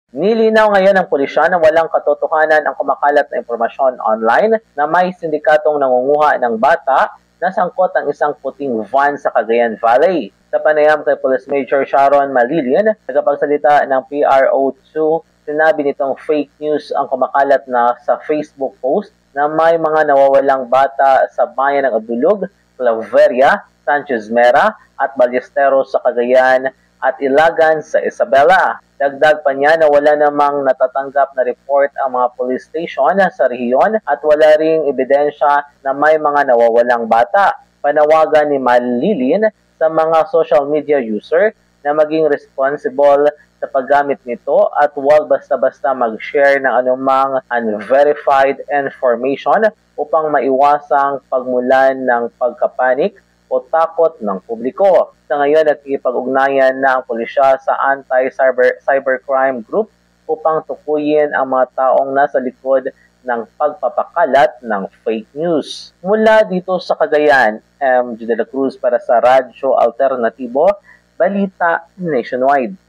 Nilinaw ngayon ng pulisya na walang katotohanan ang kumakalat na impormasyon online na may sindikatong nangunguha ng bata na sangkot ang isang puting van sa Cagayan Valley. Sa panayam kay Police Major Sharon Malilian, nagpagsalita ng PRO2, sinabi nitong fake news ang kumakalat na sa Facebook post na may mga nawawalang bata sa bayan ng Abulog, Claveria, Sanchez Mera at Ballesteros sa Cagayan at Ilagan sa Isabela. Dagdag pa niya na wala namang natatanggap na report ang mga police station sa rehiyon at wala ring ebidensya na may mga nawawalang bata. Panawagan ni Malilin sa mga social media user na maging responsible sa paggamit nito at huwag basta-basta mag-share ng anumang unverified information upang maiwasang pagmulan ng pagkapanik o takot ng publiko. Sa ngayon, nagkikipag-ugnayan na ang pulisya sa Anti-Cybercrime Group upang tukuyin ang mga taong nasa likod ng pagpapakalat ng fake news. Mula dito sa Cagayan, MJ de la Cruz para sa Radyo Alternatibo, Balita Nationwide.